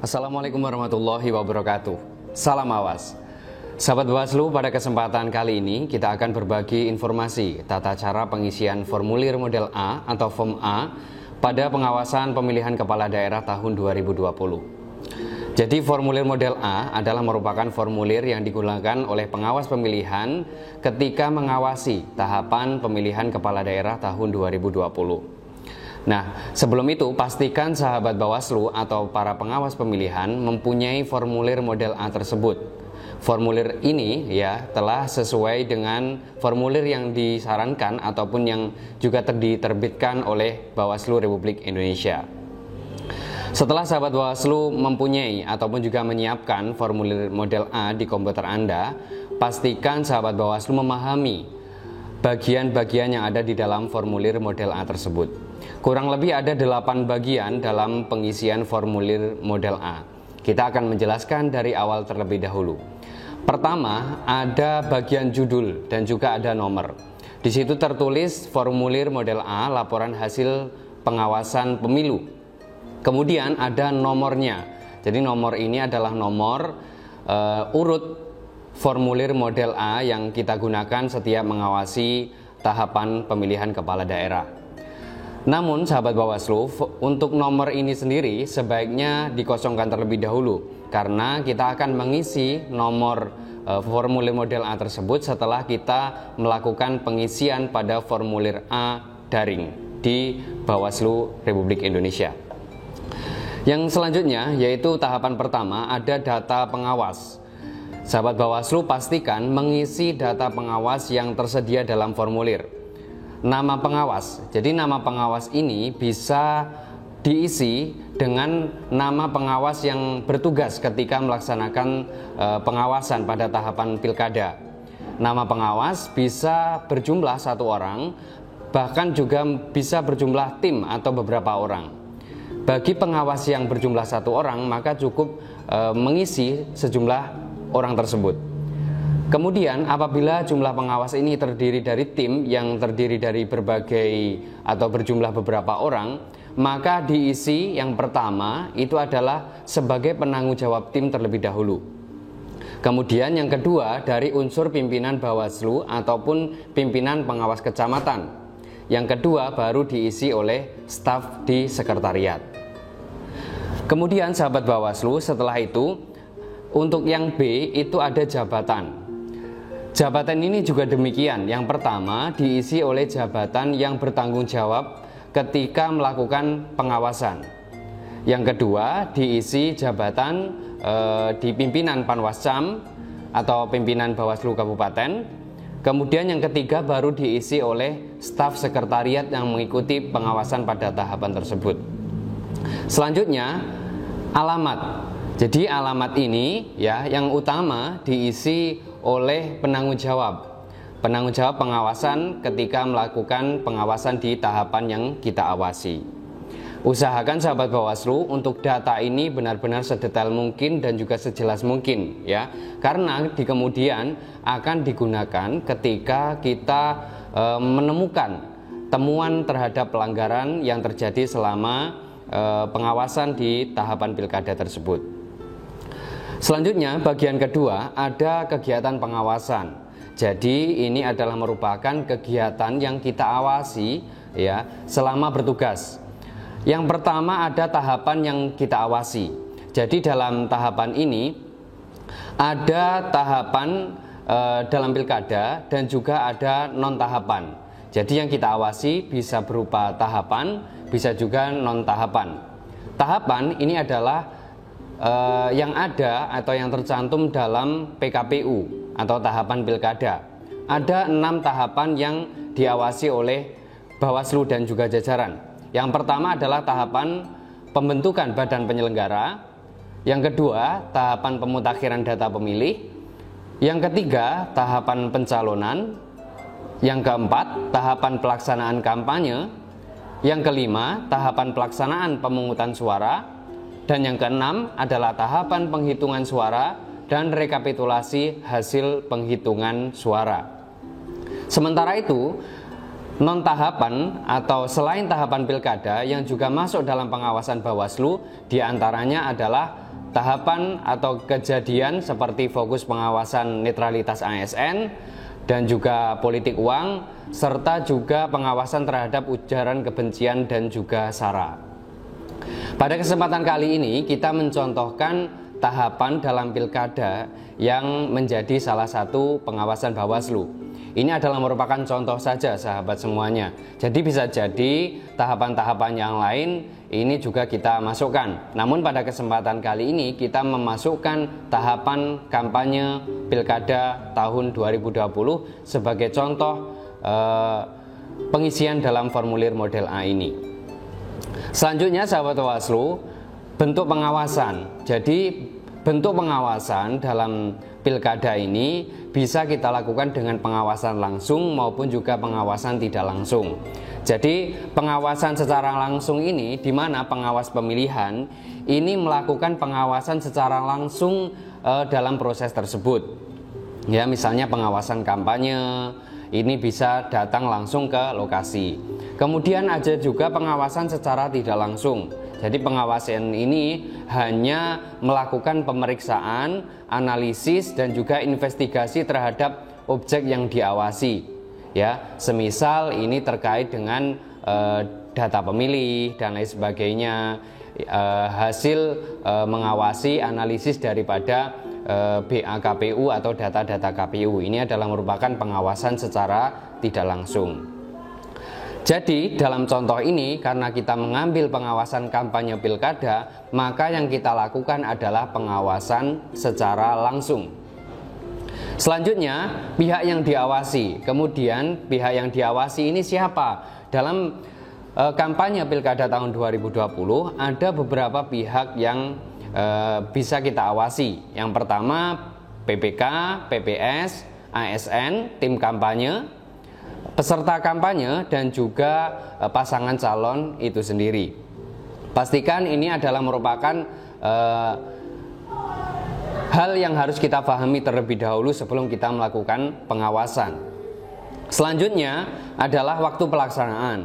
Assalamualaikum warahmatullahi wabarakatuh. Salam awas. Sahabat Bawaslu, pada kesempatan kali ini kita akan berbagi informasi tata cara pengisian formulir model A atau Form A pada pengawasan pemilihan kepala daerah tahun 2020. Jadi formulir model A adalah merupakan formulir yang digunakan oleh pengawas pemilihan ketika mengawasi tahapan pemilihan kepala daerah tahun 2020. Nah, sebelum itu pastikan sahabat Bawaslu atau para pengawas pemilihan mempunyai formulir model A tersebut. Formulir ini telah sesuai dengan formulir yang disarankan ataupun yang juga diterbitkan oleh Bawaslu Republik Indonesia. Setelah sahabat Bawaslu mempunyai ataupun juga menyiapkan formulir model A di komputer Anda, pastikan sahabat Bawaslu memahami bagian-bagian yang ada di dalam formulir model A tersebut. Kurang lebih ada 8 bagian dalam pengisian formulir model A. Kita akan menjelaskan dari awal terlebih dahulu. Pertama, ada bagian judul dan juga ada nomor. Di situ tertulis formulir model A, laporan hasil pengawasan pemilu. Kemudian ada nomornya. Jadi nomor ini adalah nomor urut formulir model A yang kita gunakan setiap mengawasi tahapan pemilihan kepala daerah. Namun sahabat Bawaslu, untuk nomor ini sendiri sebaiknya dikosongkan terlebih dahulu karena kita akan mengisi nomor formulir model A tersebut setelah kita melakukan pengisian pada formulir A daring di Bawaslu Republik Indonesia. Yang selanjutnya yaitu tahapan pertama, ada data pengawas. Sahabat Bawaslu pastikan mengisi data pengawas yang tersedia dalam formulir. Nama pengawas, jadi nama pengawas ini bisa diisi dengan nama pengawas yang bertugas ketika melaksanakan pengawasan pada tahapan pilkada. Nama pengawas bisa berjumlah 1 orang, bahkan juga bisa berjumlah tim atau beberapa orang. Bagi pengawas yang berjumlah 1 orang, maka cukup mengisi sejumlah orang tersebut. Kemudian apabila jumlah pengawas ini terdiri dari tim yang terdiri dari berbagai atau berjumlah beberapa orang, maka diisi yang pertama itu adalah sebagai penanggung jawab tim terlebih dahulu. Kemudian yang kedua dari unsur pimpinan Bawaslu ataupun pimpinan pengawas kecamatan. Yang kedua baru diisi oleh staf di sekretariat. Kemudian sahabat Bawaslu, setelah itu untuk yang B itu ada jabatan. Jabatan ini juga demikian. Yang pertama diisi oleh jabatan yang bertanggung jawab ketika melakukan pengawasan. Yang kedua diisi jabatan di pimpinan Panwascam atau pimpinan Bawaslu Kabupaten. Kemudian yang ketiga baru diisi oleh staf sekretariat yang mengikuti pengawasan pada tahapan tersebut. Selanjutnya alamat. Jadi alamat ini yang utama diisi oleh penanggung jawab pengawasan ketika melakukan pengawasan di tahapan yang kita awasi. Usahakan sahabat Bawaslu untuk data ini benar-benar sedetail mungkin dan juga sejelas mungkin karena di kemudian akan digunakan ketika kita menemukan temuan terhadap pelanggaran yang terjadi selama pengawasan di tahapan pilkada tersebut. Selanjutnya bagian kedua ada kegiatan pengawasan. Jadi ini adalah merupakan kegiatan yang kita awasi selama bertugas. Yang pertama ada tahapan yang kita awasi. Jadi dalam tahapan ini ada tahapan dalam pilkada dan juga ada non tahapan. Jadi yang kita awasi bisa berupa tahapan, bisa juga non tahapan. Tahapan ini adalah yang ada atau yang tercantum dalam PKPU atau tahapan pilkada. Ada 6 tahapan yang diawasi oleh Bawaslu dan juga jajaran. Yang pertama adalah tahapan pembentukan badan penyelenggara. Yang kedua, tahapan pemutakhiran data pemilih. Yang ketiga, tahapan pencalonan. Yang keempat, tahapan pelaksanaan kampanye. Yang kelima, tahapan pelaksanaan pemungutan suara. Dan yang keenam adalah tahapan penghitungan suara dan rekapitulasi hasil penghitungan suara. Sementara itu, non tahapan atau selain tahapan pilkada yang juga masuk dalam pengawasan Bawaslu diantaranya adalah tahapan atau kejadian seperti fokus pengawasan netralitas ASN dan juga politik uang, serta juga pengawasan terhadap ujaran kebencian dan juga SARA. Pada kesempatan kali ini kita mencontohkan tahapan dalam pilkada yang menjadi salah satu pengawasan Bawaslu. Ini adalah merupakan contoh saja sahabat semuanya. Jadi bisa jadi tahapan-tahapan yang lain ini juga kita masukkan. Namun pada kesempatan kali ini kita memasukkan tahapan kampanye pilkada tahun 2020 sebagai contoh pengisian dalam formulir model A ini. Selanjutnya sahabat Bawaslu, bentuk pengawasan. Jadi bentuk pengawasan dalam pilkada ini bisa kita lakukan dengan pengawasan langsung maupun juga pengawasan tidak langsung. Jadi pengawasan secara langsung ini di mana pengawas pemilihan ini melakukan pengawasan secara langsung dalam proses tersebut. Ya, misalnya pengawasan kampanye ini bisa datang langsung ke lokasi. Kemudian ada juga pengawasan secara tidak langsung. Jadi pengawasan ini hanya melakukan pemeriksaan, analisis dan juga investigasi terhadap objek yang diawasi. Ya, semisal ini terkait dengan data pemilih dan lain sebagainya, hasil mengawasi analisis daripada BA KPU atau data-data KPU. Ini adalah merupakan pengawasan secara tidak langsung. Jadi dalam contoh ini karena kita mengambil pengawasan kampanye pilkada, maka yang kita lakukan adalah pengawasan secara langsung. Selanjutnya pihak yang diawasi. Kemudian pihak yang diawasi ini siapa? Dalam kampanye pilkada tahun 2020 ada beberapa pihak yang bisa kita awasi. Yang pertama PPK, PPS, ASN, tim kampanye, peserta kampanye dan juga pasangan calon itu sendiri. Pastikan ini adalah merupakan hal yang harus kita pahami terlebih dahulu sebelum kita melakukan pengawasan. Selanjutnya adalah waktu pelaksanaan.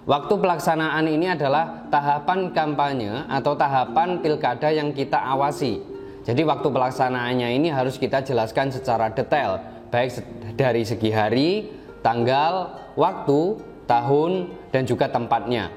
Waktu pelaksanaan ini adalah tahapan kampanye atau tahapan pilkada yang kita awasi. Jadi waktu pelaksanaannya ini harus kita jelaskan secara detail, baik dari segi hari, tanggal, waktu, tahun, dan juga tempatnya.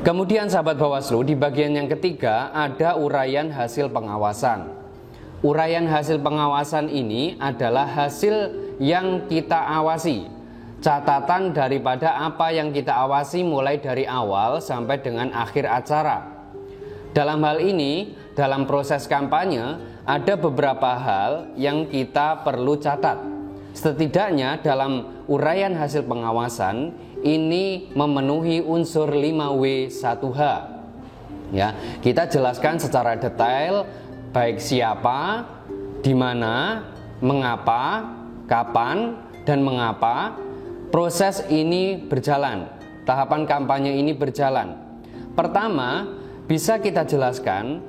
Kemudian sahabat Bawaslu, di bagian yang ketiga ada uraian hasil pengawasan. Uraian hasil pengawasan ini adalah hasil yang kita awasi. Catatan daripada apa yang kita awasi mulai dari awal sampai dengan akhir acara. Dalam hal ini, dalam proses kampanye, ada beberapa hal yang kita perlu catat. Setidaknya dalam uraian hasil pengawasan ini memenuhi unsur 5W1H. Ya, kita jelaskan secara detail baik siapa, di mana, mengapa, kapan, dan mengapa proses ini berjalan. Tahapan kampanye ini berjalan. Pertama, bisa kita jelaskan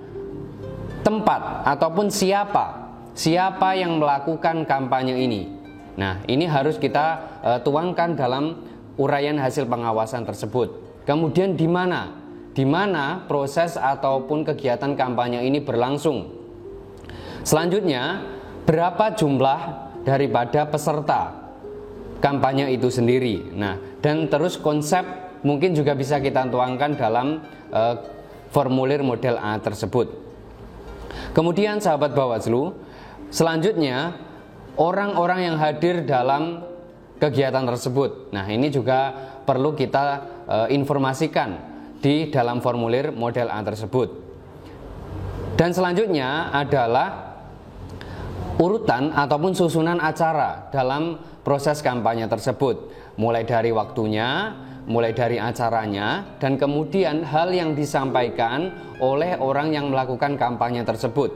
tempat ataupun siapa yang melakukan kampanye ini. Nah, ini harus kita tuangkan dalam uraian hasil pengawasan tersebut. Kemudian di mana proses ataupun kegiatan kampanye ini berlangsung. Selanjutnya, berapa jumlah daripada peserta kampanye itu sendiri. Nah, dan terus konsep mungkin juga bisa kita tuangkan dalam formulir model A tersebut. Kemudian sahabat Bawaslu, selanjutnya orang-orang yang hadir dalam kegiatan tersebut. Nah, ini juga perlu kita informasikan di dalam formulir model A tersebut. Dan selanjutnya adalah urutan ataupun susunan acara dalam proses kampanye tersebut, mulai dari waktunya, mulai dari acaranya, dan kemudian hal yang disampaikan oleh orang yang melakukan kampanye tersebut.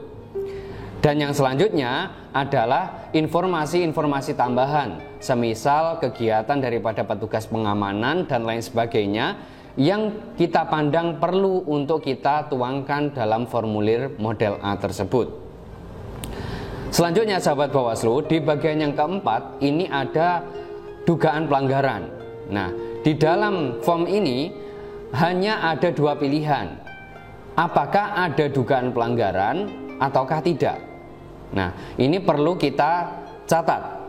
Dan yang selanjutnya adalah informasi-informasi tambahan, semisal kegiatan daripada petugas pengamanan dan lain sebagainya yang kita pandang perlu untuk kita tuangkan dalam formulir model A tersebut. Selanjutnya sahabat Bawaslu, di bagian yang keempat ini ada dugaan pelanggaran. Nah, di dalam form ini hanya ada dua pilihan. Apakah ada dugaan pelanggaran ataukah tidak? Nah, ini perlu kita catat.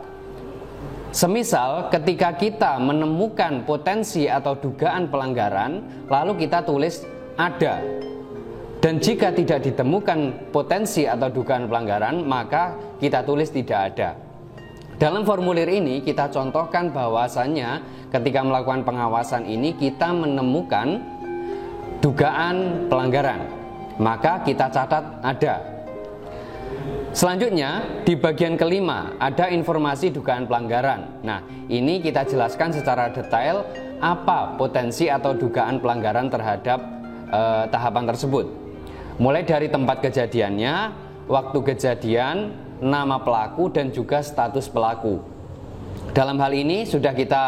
Semisal ketika kita menemukan potensi atau dugaan pelanggaran, lalu kita tulis ada. Dan jika tidak ditemukan potensi atau dugaan pelanggaran, maka kita tulis tidak ada. Dalam formulir ini kita contohkan bahwasannya ketika melakukan pengawasan ini kita menemukan dugaan pelanggaran, maka kita catat ada. Selanjutnya di bagian kelima ada informasi dugaan pelanggaran. Nah, ini kita jelaskan secara detail apa potensi atau dugaan pelanggaran terhadap tahapan tersebut. Mulai dari tempat kejadiannya, waktu kejadian, nama pelaku dan juga status pelaku. Dalam hal ini sudah kita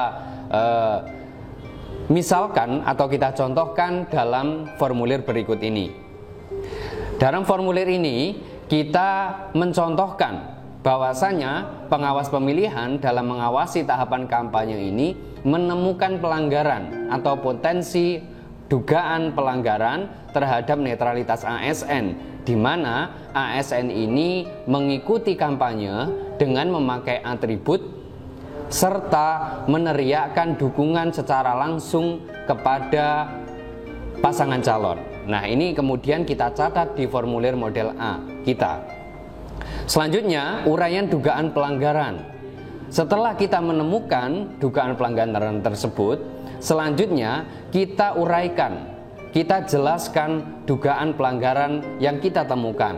misalkan atau kita contohkan dalam formulir berikut ini. Dalam formulir ini kita mencontohkan bahwasanya pengawas pemilihan dalam mengawasi tahapan kampanye ini menemukan pelanggaran atau potensi dugaan pelanggaran terhadap netralitas ASN, di mana ASN ini mengikuti kampanye dengan memakai atribut serta meneriakkan dukungan secara langsung kepada pasangan calon. Nah, ini kemudian kita catat di formulir model A kita. Selanjutnya, uraian dugaan pelanggaran. Setelah kita menemukan dugaan pelanggaran tersebut, selanjutnya kita uraikan, kita jelaskan dugaan pelanggaran yang kita temukan.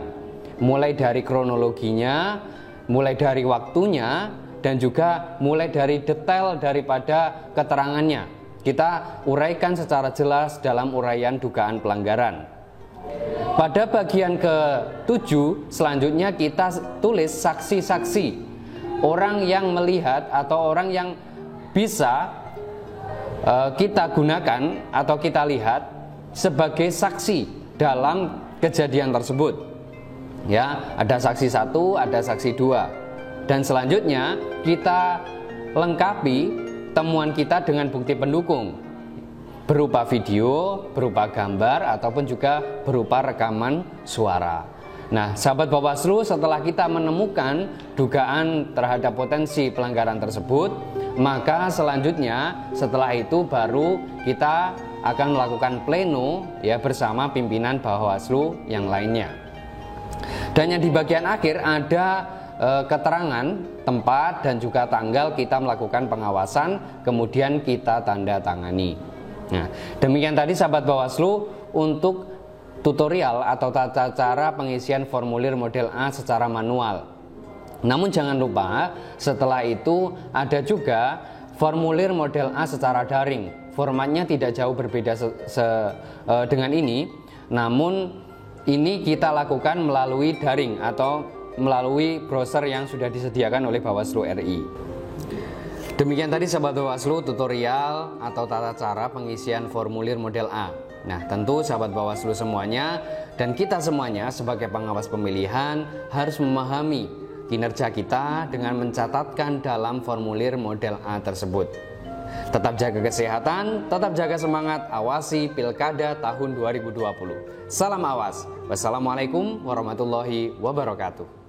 Mulai dari kronologinya, mulai dari waktunya, dan juga mulai dari detail daripada keterangannya. Kita uraikan secara jelas dalam uraian dugaan pelanggaran. Pada bagian ke-7 selanjutnya kita tulis saksi-saksi, orang yang melihat atau orang yang bisa kita gunakan atau kita lihat sebagai saksi dalam kejadian tersebut. Ya, ada saksi 1, ada saksi 2. Dan selanjutnya kita lengkapi temuan kita dengan bukti pendukung berupa video, berupa gambar, ataupun juga berupa rekaman suara. Nah, sahabat Bawaslu, setelah kita menemukan dugaan terhadap potensi pelanggaran tersebut, maka selanjutnya setelah itu baru kita akan melakukan pleno ya bersama pimpinan Bawaslu yang lainnya. Dan yang di bagian akhir ada keterangan tempat dan juga tanggal kita melakukan pengawasan, kemudian kita tanda tangani. Nah, demikian tadi sahabat Bawaslu untuk tutorial atau tata cara pengisian formulir model A secara manual. Namun jangan lupa setelah itu ada juga formulir model A secara daring. Formatnya tidak jauh berbeda dengan ini, namun ini kita lakukan melalui daring atau melalui browser yang sudah disediakan oleh Bawaslu RI. Demikian tadi sahabat Bawaslu tutorial atau tata cara pengisian formulir model A. Nah, tentu sahabat Bawaslu semuanya dan kita semuanya sebagai pengawas pemilihan harus memahami kinerja kita dengan mencatatkan dalam formulir model A tersebut. Tetap jaga kesehatan, tetap jaga semangat, awasi Pilkada tahun 2020. Salam awas. Wassalamualaikum warahmatullahi wabarakatuh.